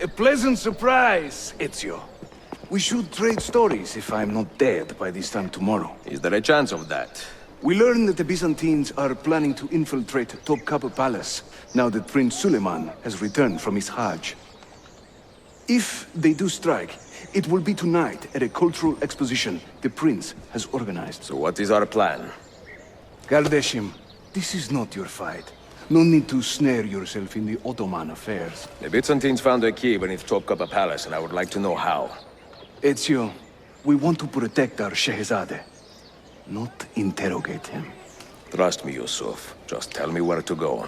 A pleasant surprise, Ezio. We should trade stories if I'm not dead by this time tomorrow. Is there a chance of that? We learn that the Byzantines are planning to infiltrate Topkapi Palace, now that Prince Suleiman has returned from his Hajj. If they do strike, it will be tonight at a cultural exposition the prince has organized. So what is our plan? Kardashim, this is not your fight. No need to snare yourself in the Ottoman affairs. The Byzantines found a key beneath Topkapi Palace, and I would like to know how. Ezio, we want to protect our Shehzade, not interrogate him. Trust me, Yusuf. Just tell me where to go.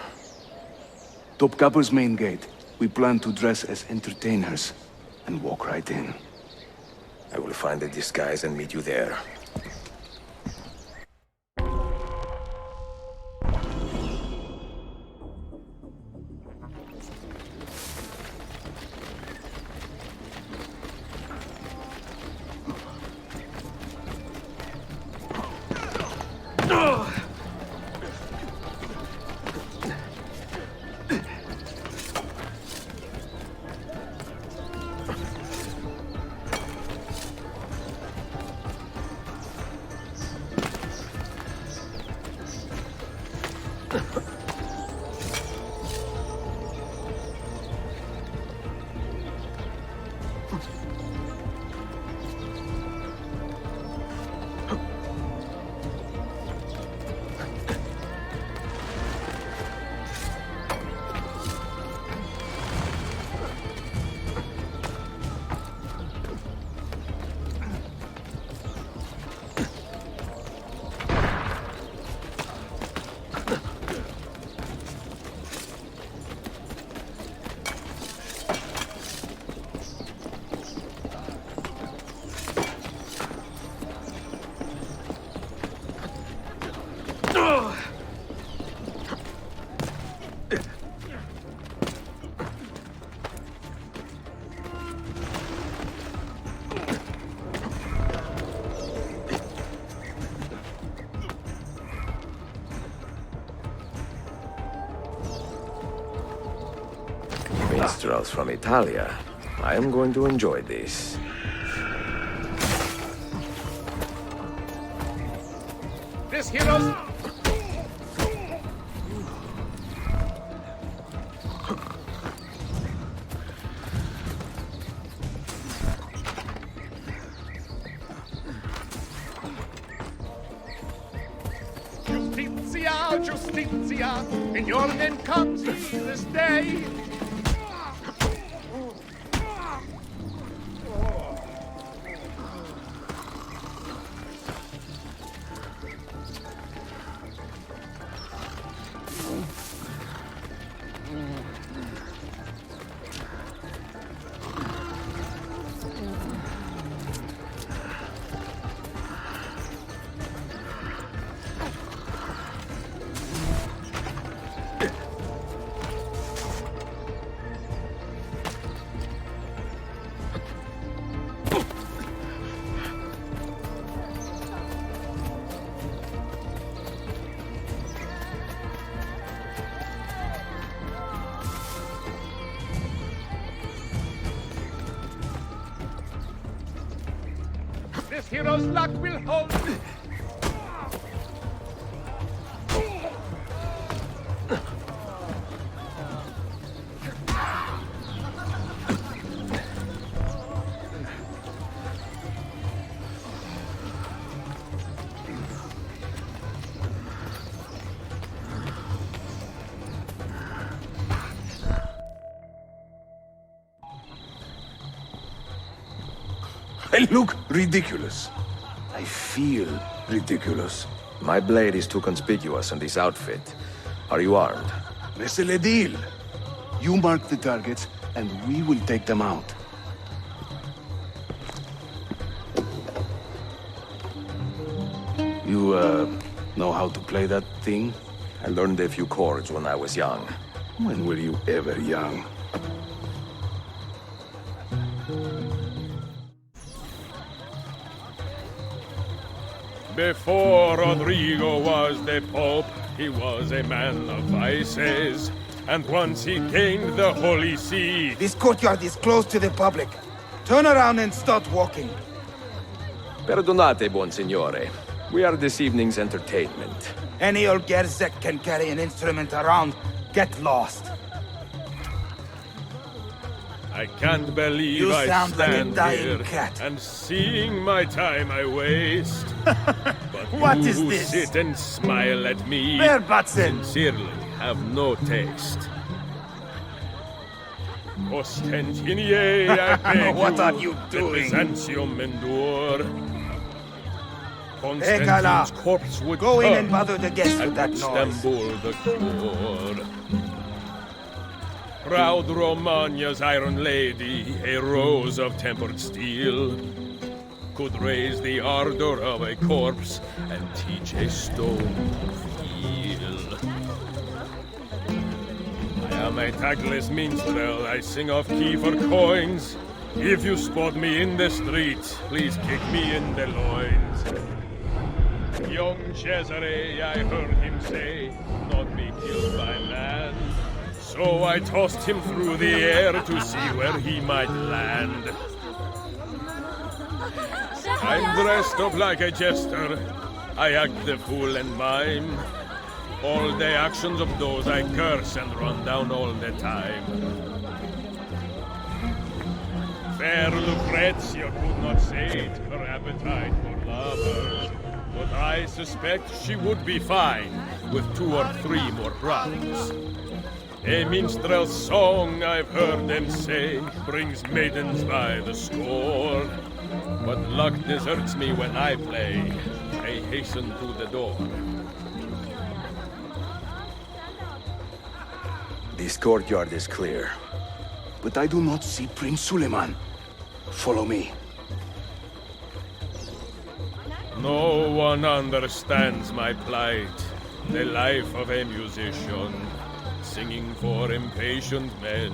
Topkapi's main gate. We plan to dress as entertainers and walk right in. I will find a disguise and meet you there. Minstrels from Italia. I am going to enjoy this. This hero's... Justitia, Justitia, in your name comes this day. This hero's luck will hold. I look ridiculous. I feel ridiculous. My blade is too conspicuous in this outfit. Are you armed? C'est le deal. You mark the targets, and we will take them out. You, know how to play that thing? I learned a few chords when I was young. When were you ever young? Before Rodrigo was the Pope, he was a man of vices. And once he gained the Holy See... This courtyard is closed to the public. Turn around and start walking. Perdonate, buon signore. We are this evening's entertainment. Any old gerzek can carry an instrument around. Get lost. I can't believe You I sound like a stand dying here cat. and seeing my time I waste. But What you is who this? sit and smile at me Bear Batson! sincerely have no taste. Ostentinier, I beg What you, are you let doing? Byzantium endure. Ekala, Constantine's corpse would go in turn, and bother the guests with and that noise. Istanbul the cure. Proud Romagna's iron lady, a rose of tempered steel, could raise the ardor of a corpse and teach a stone to feel. I am a tactless minstrel, I sing off key for coins. If you spot me in the street, please kick me in the loins. Young Cesare, I heard him say, not be killed by man. So I tossed him through the air to see where he might land. I'm dressed up like a jester. I act the fool and mime. All the actions of those I curse and run down all the time. Fair Lucrezia could not sate her appetite for lovers, but I suspect she would be fine with 2 or 3 more brothers. A minstrel's song, I've heard them say, brings maidens by the score. But luck deserts me when I play. I hasten to the door. This courtyard is clear. But I do not see Prince Suleiman. Follow me. No one understands my plight, the life of a musician, singing for impatient men.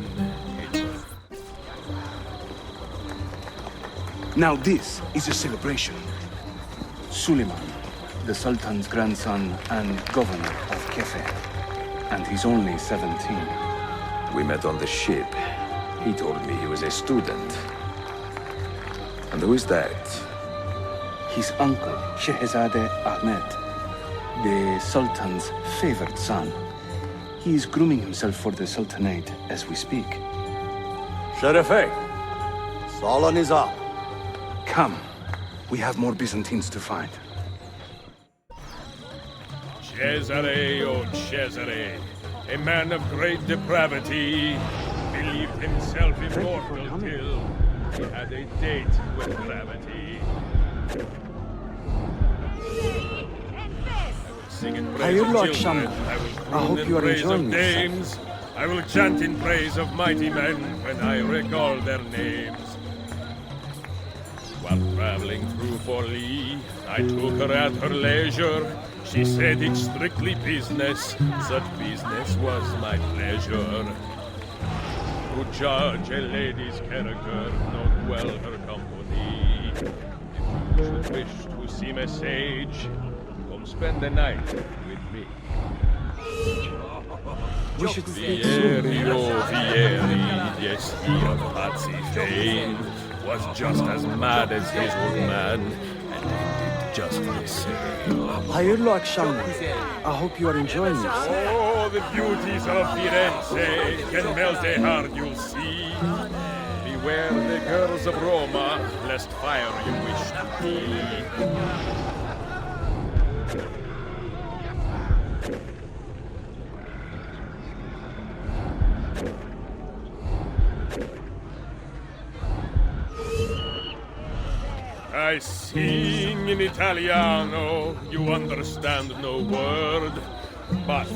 Now this is a celebration. Suleiman, the Sultan's grandson and governor of Kefe. And he's only 17. We met on the ship. He told me he was a student. And who is that? His uncle, Shehzade Ahmed, the Sultan's favored son. He is grooming himself for the Sultanate as we speak. Sherife, Salon is up. Come. We have more Byzantines to find. Cesare, oh Cesare, a man of great depravity, believed himself immortal till he had a date with gravity. I will sing in praise of children, I will croon in praise of dames, I will chant in praise of mighty men when I recall their names. While traveling through Forli, I took her at her leisure. She said it's strictly business, such business was my pleasure. To judge a lady's character, note well her company. If you should wish to seem a sage, come spend the night with me. We should speak soon. Vieri, oh Vieri, yes, he of Patsy fame, was just as mad as his old man, and ended just the same. Hayırlı akşamlar. I hope you are enjoying yourself. Oh, the beauties of Firenze can melt a heart, you'll see. Beware the girls of Roma, lest fire you wish to be. I sing in Italiano, you understand no word. But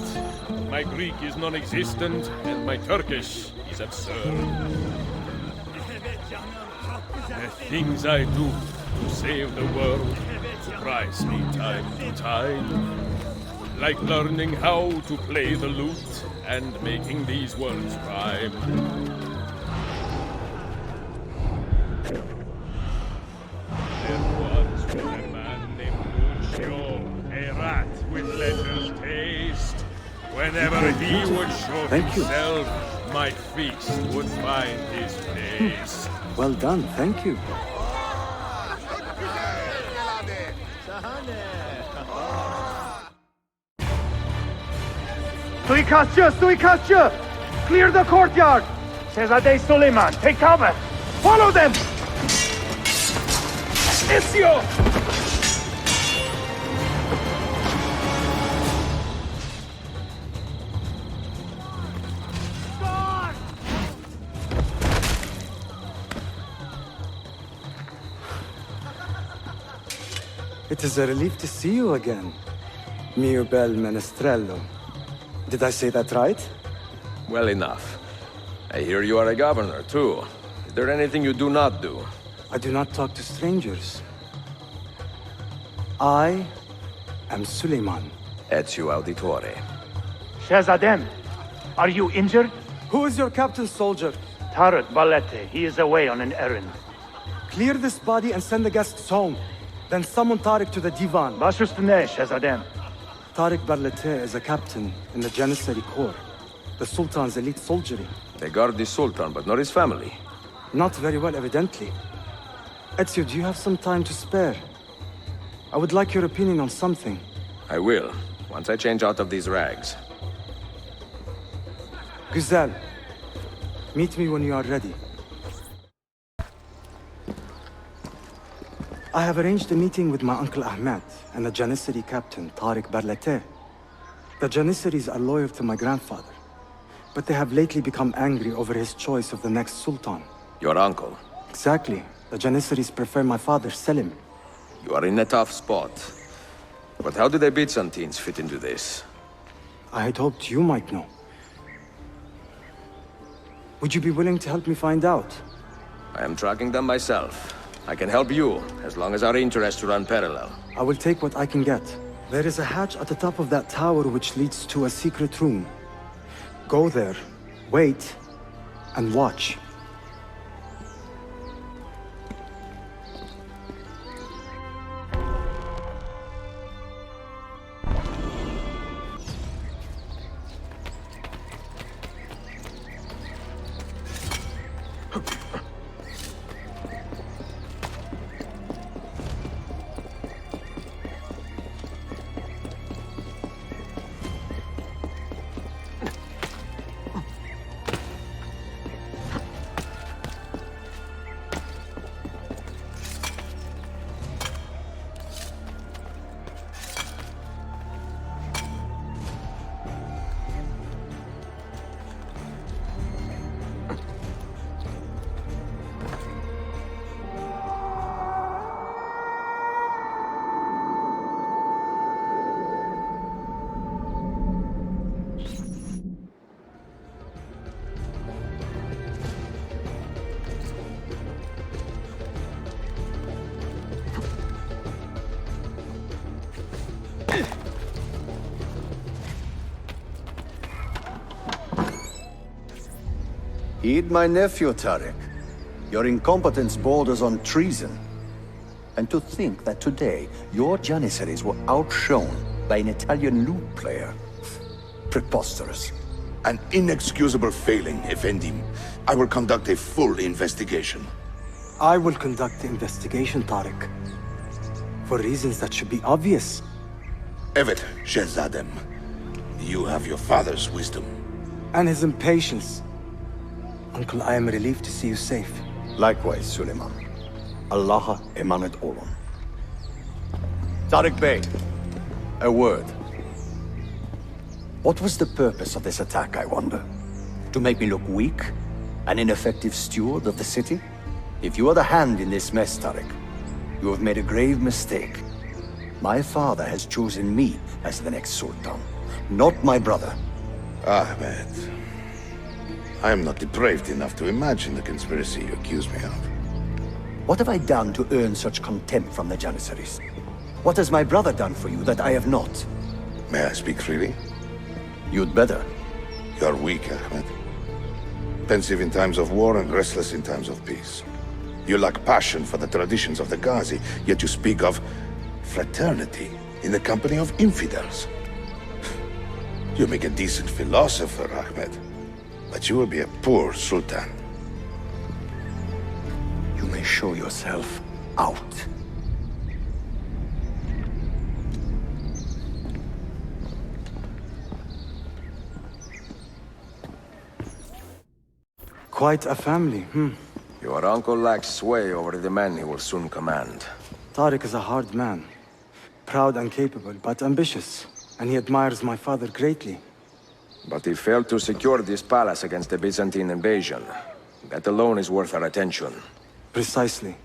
my Greek is non-existent and my Turkish is absurd. The things I do to save the world surprise me time to time. Like learning how to play the lute and making these words rhyme. There once was a man named Lucio, a rat with leisure's taste. When Whenever he would show Thank you. himself, my feast would find his place. Well done, thank you. Suikastçı! Clear the courtyard! Şehzade Suleiman, take cover! Follow them! Ezio! It is a relief to see you again, mio bel menestrello. Did I say that right? Well enough. I hear you are a governor, too. Is there anything you do not do? I do not talk to strangers. I am Suleiman. Ezio Auditore. Shehzadem, are you injured? Who is your captain, soldier? Tarek Balete, he is away on an errand. Clear this body and send the guests home. Then summon Tariq to the divan. Baş üstüne, Shehzadem. Tariq Barlete is a captain in the Janissary Corps, the Sultan's elite soldiery. They guard the Sultan, but not his family. Not very well, evidently. Ezio, do you have some time to spare? I would like your opinion on something. I will, once I change out of these rags. Güzel. Meet me when you are ready. I have arranged a meeting with my uncle Ahmed and the Janissary captain, Tariq Barlete. The Janissaries are loyal to my grandfather, but they have lately become angry over his choice of the next sultan. Your uncle. Exactly. The Janissaries prefer my father, Selim. You are in a tough spot. But how do the Byzantines fit into this? I had hoped you might know. Would you be willing to help me find out? I am tracking them myself. I can help you, as long as our interests run parallel. I will take what I can get. There is a hatch at the top of that tower which leads to a secret room. Go there, wait, and watch. Heed my nephew, Tariq. Your incompetence borders on treason. And to think that today, your Janissaries were outshone by an Italian lute player. Preposterous. An inexcusable failing, Effendim. I will conduct a full investigation. I will conduct the investigation, Tariq. For reasons that should be obvious. Evet, Shehzadem. You have your father's wisdom. And his impatience. Uncle, I am relieved to see you safe. Likewise, Suleiman. Allah emanet olun. Tariq Bey, a word. What was the purpose of this attack, I wonder? To make me look weak? An ineffective steward of the city? If you are the hand in this mess, Tariq, you have made a grave mistake. My father has chosen me as the next Sultan, not my brother. Ahmed. I am not depraved enough to imagine the conspiracy you accuse me of. What have I done to earn such contempt from the Janissaries? What has my brother done for you that I have not? May I speak freely? You'd better. You are weak, Ahmed. Pensive in times of war and restless in times of peace. You lack passion for the traditions of the Ghazi, yet you speak of fraternity in the company of infidels. You make a decent philosopher, Ahmed. But you will be a poor sultan. You may show yourself out. Quite a family, Your uncle lacks sway over the men he will soon command. Tariq is a hard man. Proud and capable, but ambitious. And he admires my father greatly. But he failed to secure this palace against the Byzantine invasion. That alone is worth our attention. Precisely.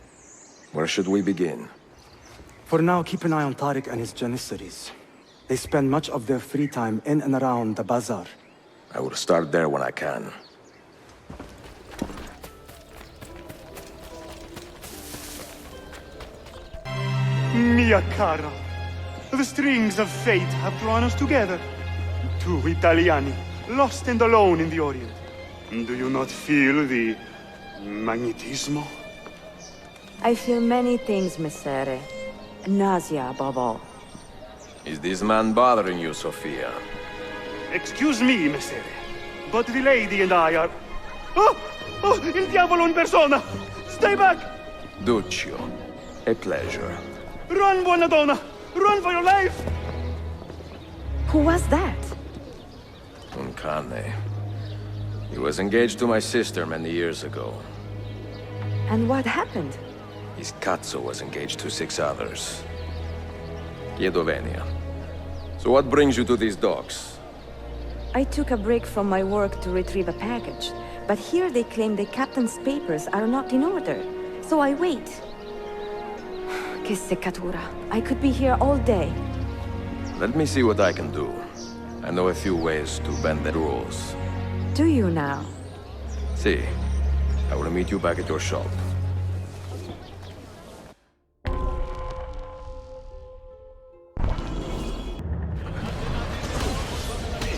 Where should we begin? For now, keep an eye on Tariq and his Janissaries. They spend much of their free time in and around the bazaar. I will start there when I can. Mia cara, the strings of fate have drawn us together. Two Italiani, lost and alone in the Orient. Do you not feel the magnetismo? I feel many things, Messere. Nausea above all. Is this man bothering you, Sophia? Excuse me, Messere, but the lady and I are... Oh! Oh, il diavolo in persona! Stay back! Duccio, a pleasure. Run, buona donna! Run for your life! Who was that? Un cane. He was engaged to my sister many years ago. And what happened? His cazzo was engaged to 6 others. Chiedo venia. So what brings you to these docks? I took a break from my work to retrieve a package, but here they claim the captain's papers are not in order, so I wait. Che seccatura. I could be here all day. Let me see what I can do. I know a few ways to bend the rules. Do you now? See, I will meet you back at your shop.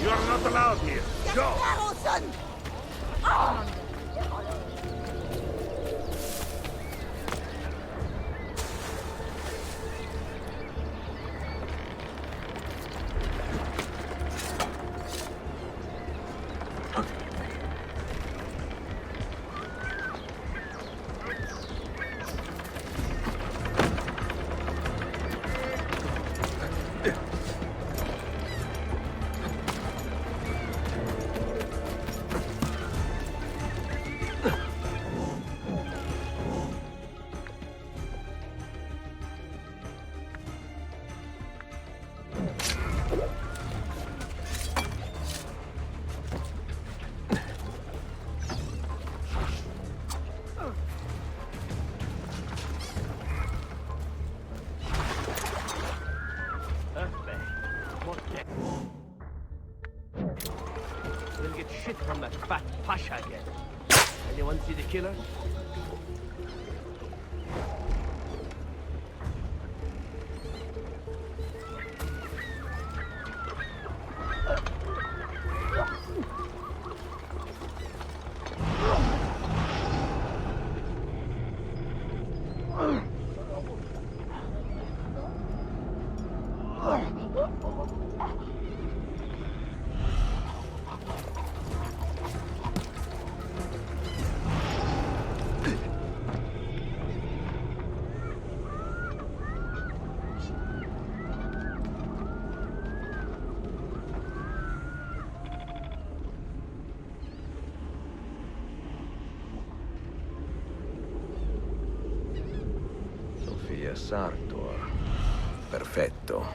You are not allowed here. Go! We'll get shit from that fat Pasha again. Anyone see the killer? Sofia Sartor. Perfetto.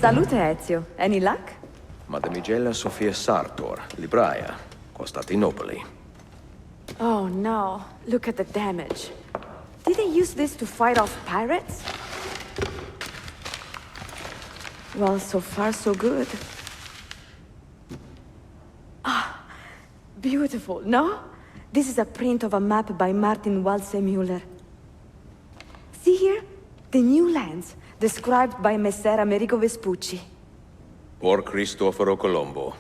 Salute, Ezio. Any luck? Mademoiselle Sofia Sartor, Libraia, Costantinopoli. Oh no, look at the damage. Did they use this to fight off pirates? Well, so far so good. Ah, beautiful, no? This is a print of a map by Martin Walsemüller. See here? The new lands, described by Messer Amerigo Vespucci. Or Cristoforo Colombo.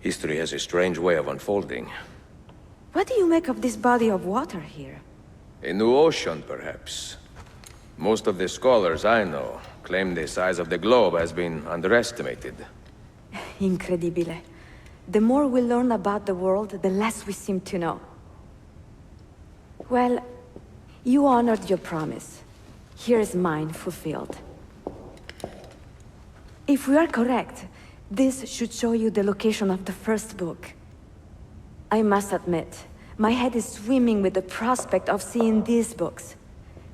History has a strange way of unfolding. What do you make of this body of water here? A new ocean, perhaps. Most of the scholars I know claim the size of the globe has been underestimated. Incredibile. The more we learn about the world, the less we seem to know. Well, you honored your promise. Here is mine fulfilled. If we are correct, this should show you the location of the first book. I must admit, my head is swimming with the prospect of seeing these books.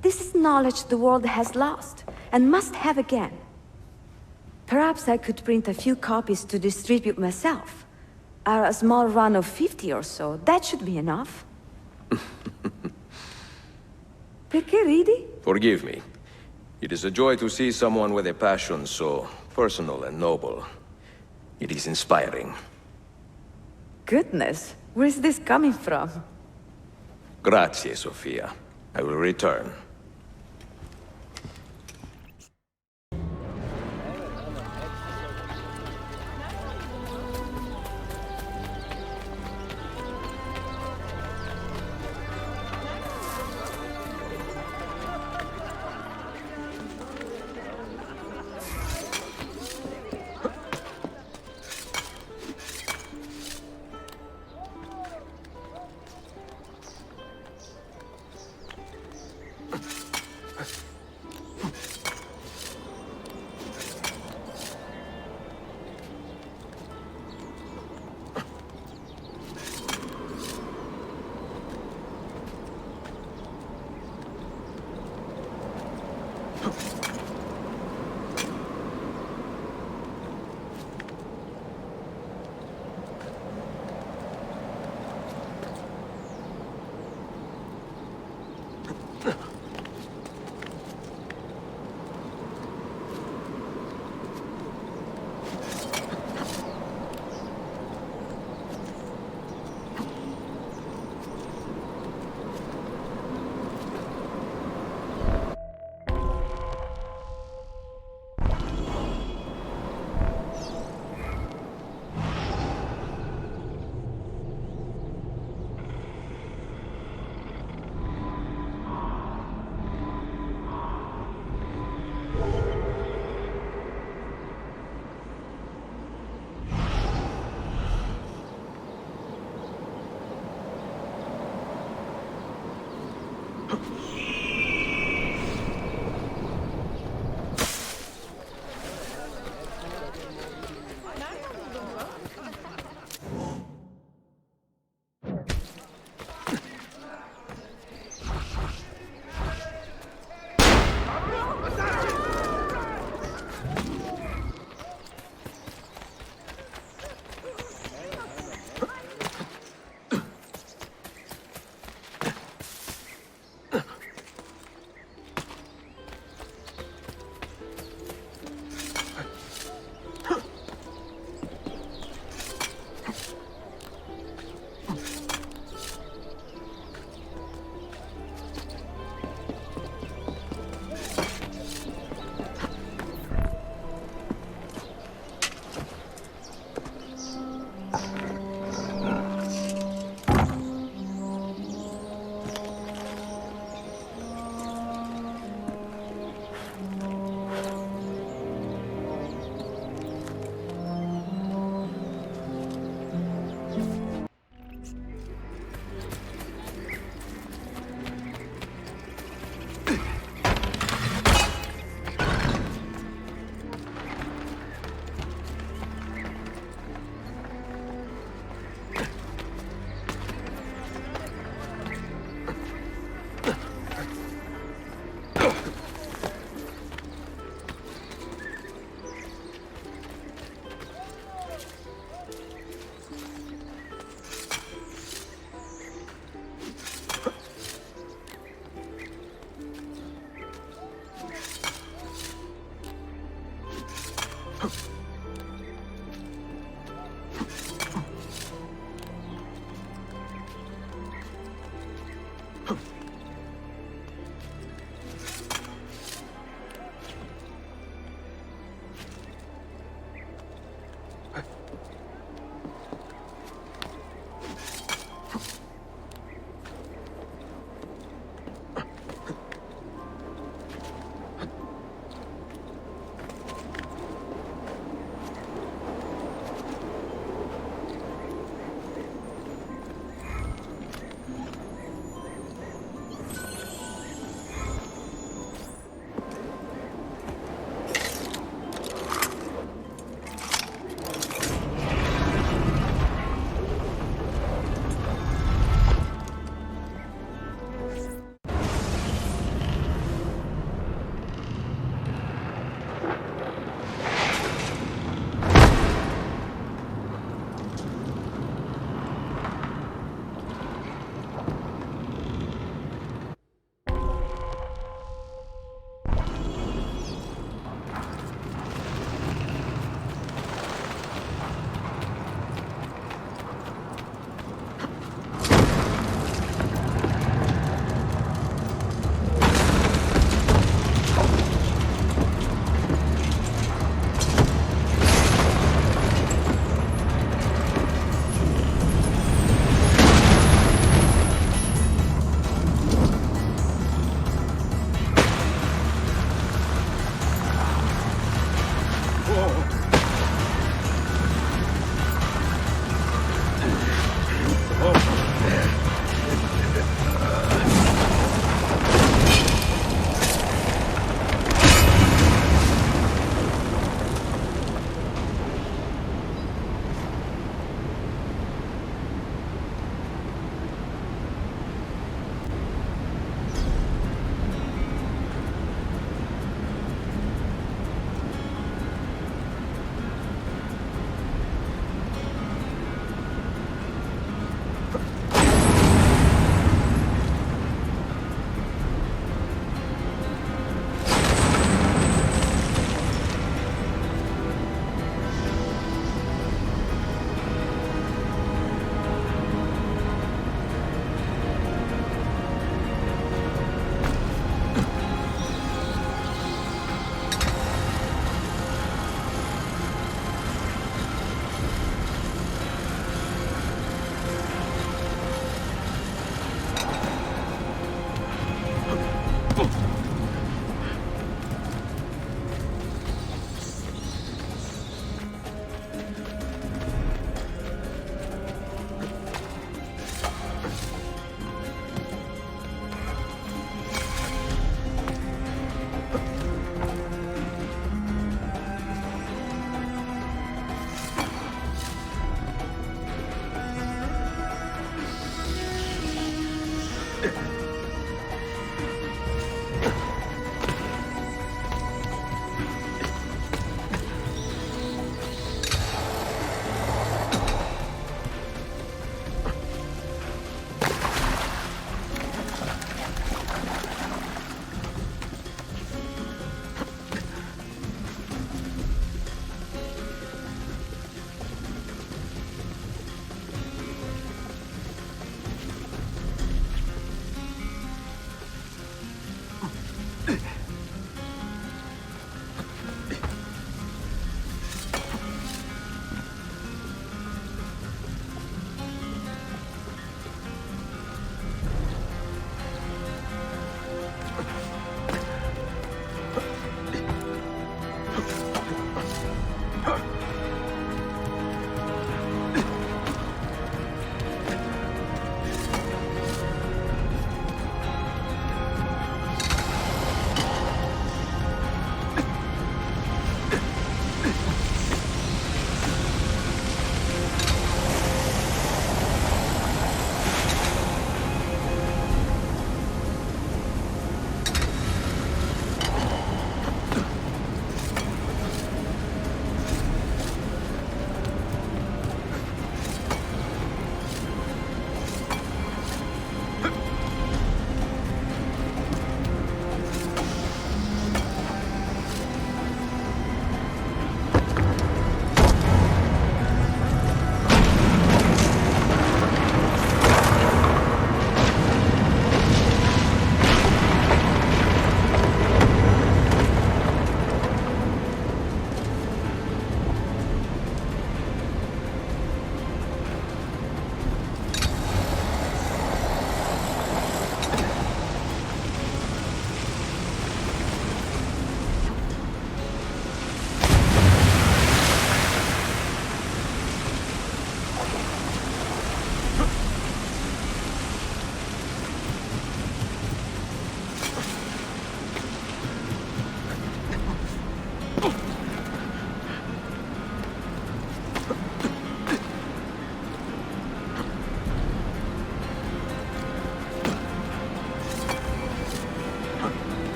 This is knowledge the world has lost, and must have again. Perhaps I could print a few copies to distribute myself. A small run of 50 or so, that should be enough. Perché ridi? Forgive me. It is a joy to see someone with a passion so personal and noble. It is inspiring. Goodness, where is this coming from? Grazie, Sofia. I will return.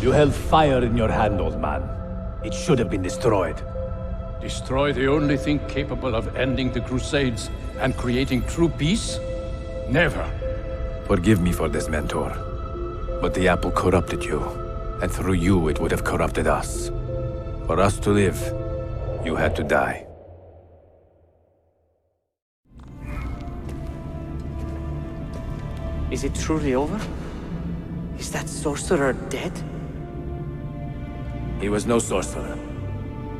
You held fire in your hand, old man. It should have been destroyed. Destroy the only thing capable of ending the Crusades and creating true peace? Never. Forgive me for this, Mentor. But the apple corrupted you, and through you it would have corrupted us. For us to live, you had to die. Is it truly over? Is that sorcerer dead? He was no sorcerer.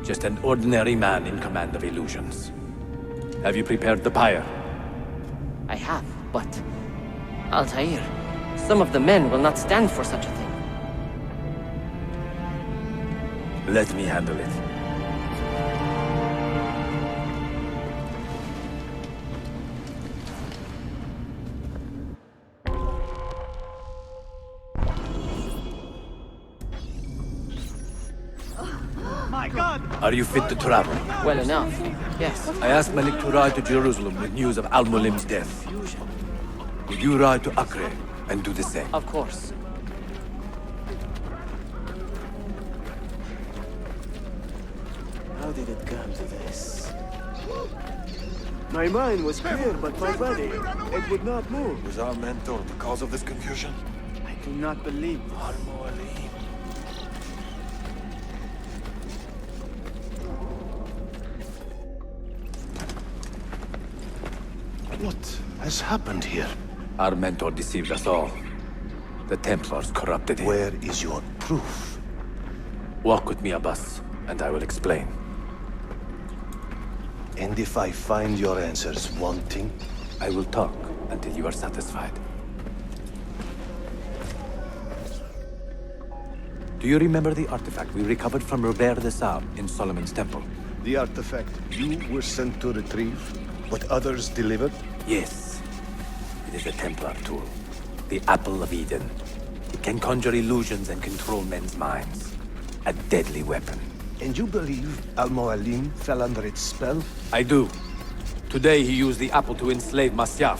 Just an ordinary man in command of illusions. Have you prepared the pyre? I have, but... Altair, some of the men will not stand for such a thing. Let me handle it. Are you fit to travel? Well enough, yes. I asked Malik to ride to Jerusalem with news of Al-Mulim's death. Will you ride to Acre and do the same? Of course. How did it come to this? My mind was clear, but my body, it would not move. Was our mentor the cause of this confusion? I do not believe this. What has happened here? Our mentor deceived us all. The Templars corrupted him. Where is your proof? Walk with me, Abbas, and I will explain. And if I find your answers wanting? I will talk until you are satisfied. Do you remember the artifact we recovered from Robert de Sable in Solomon's temple? The artifact you were sent to retrieve, but others delivered? Yes. It is a Templar tool. The Apple of Eden. It can conjure illusions and control men's minds. A deadly weapon. And you believe Al-Mualim fell under its spell? I do. Today he used the apple to enslave Masyaf.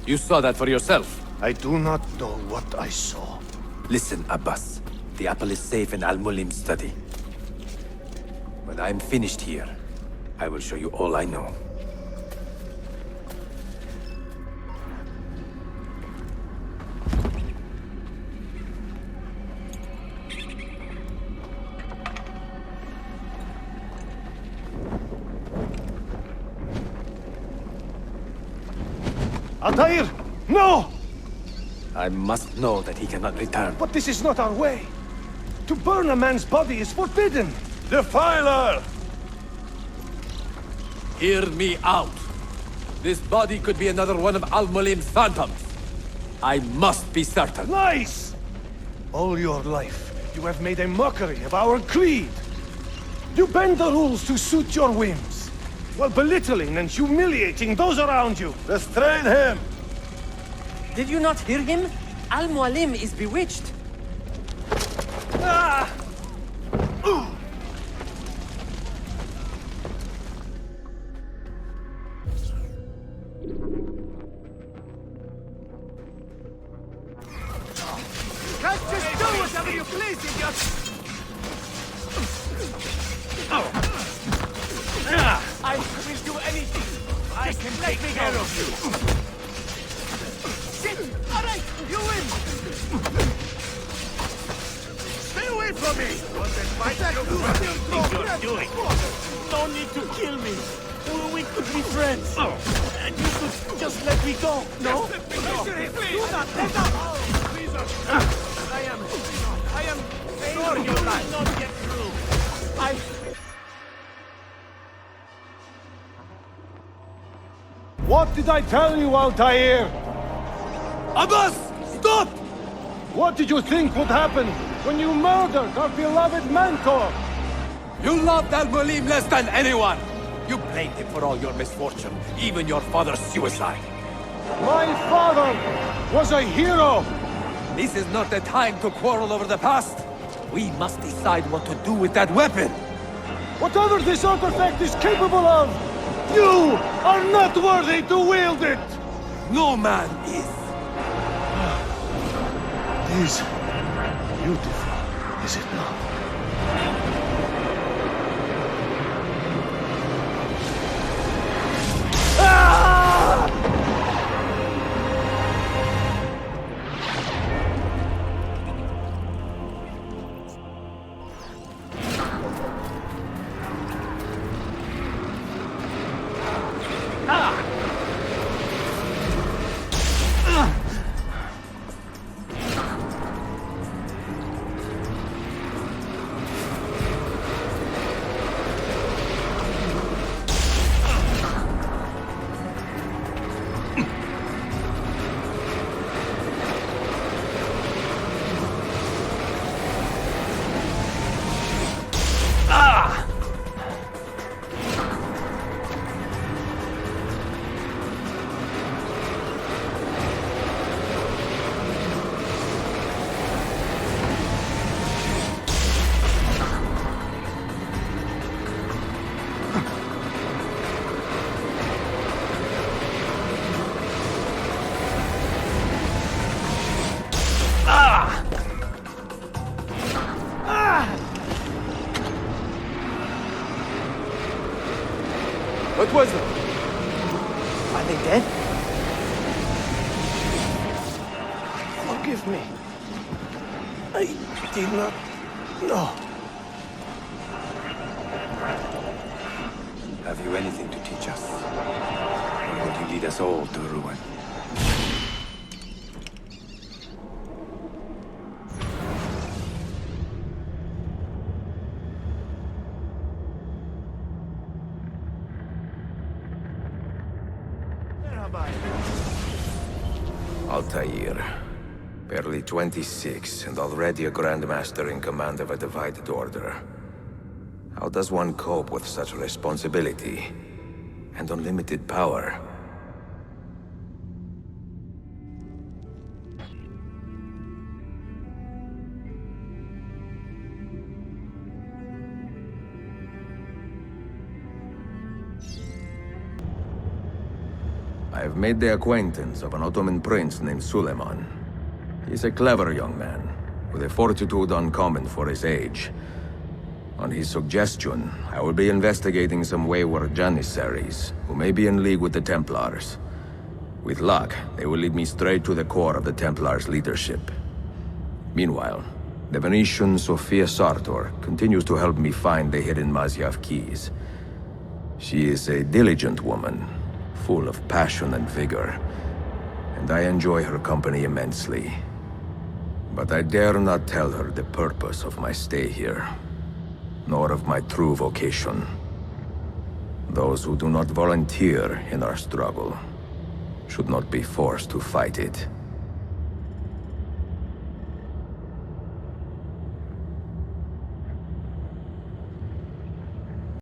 You saw that for yourself. I do not know what I saw. Listen, Abbas. The apple is safe in Al-Mulim's study. When I am finished here, I will show you all I know. Altair! No! I must know that he cannot return. But this is not our way. To burn a man's body is forbidden. Defiler! Hear me out. This body could be another one of Al-Mulim's phantoms. I must be certain. Lies! All your life, you have made a mockery of our creed. You bend the rules to suit your whims, while belittling and humiliating those around you. Restrain him! Did you not hear him? Al-Mualim is bewitched. Ah! Can't just do whatever you please, idiot! I will do anything. I can take care of you. Shit! All right, you win. Stay away from me. What you're doing? No need to kill me. We could be friends. And you could just let me go. No? Do not. Let go. I am sure you will not get through. What did I tell you, Altair? Abbas! Stop! What did you think would happen when you murdered our beloved mentor? You loved Al-Mulim less than anyone! You blamed him for all your misfortune, even your father's suicide. My father was a hero! This is not the time to quarrel over the past. We must decide what to do with that weapon. Whatever this artifact is capable of, you are not worthy to wield it! No man is. It is beautiful. is it not? What was that? Are they dead? Forgive me. I did not know. Have you anything to teach us? Or would you lead us all to ruin? Altair. Barely 26, and already a Grandmaster in command of a divided order. How does one cope with such responsibility and unlimited power? I've made the acquaintance of an Ottoman prince named Suleiman. He's a clever young man, with a fortitude uncommon for his age. On his suggestion, I will be investigating some wayward Janissaries, who may be in league with the Templars. With luck, they will lead me straight to the core of the Templars' leadership. Meanwhile, the Venetian Sofia Sartor continues to help me find the hidden Masyaf keys. She is a diligent woman, full of passion and vigor, and I enjoy her company immensely. But I dare not tell her the purpose of my stay here, nor of my true vocation. Those who do not volunteer in our struggle should not be forced to fight it.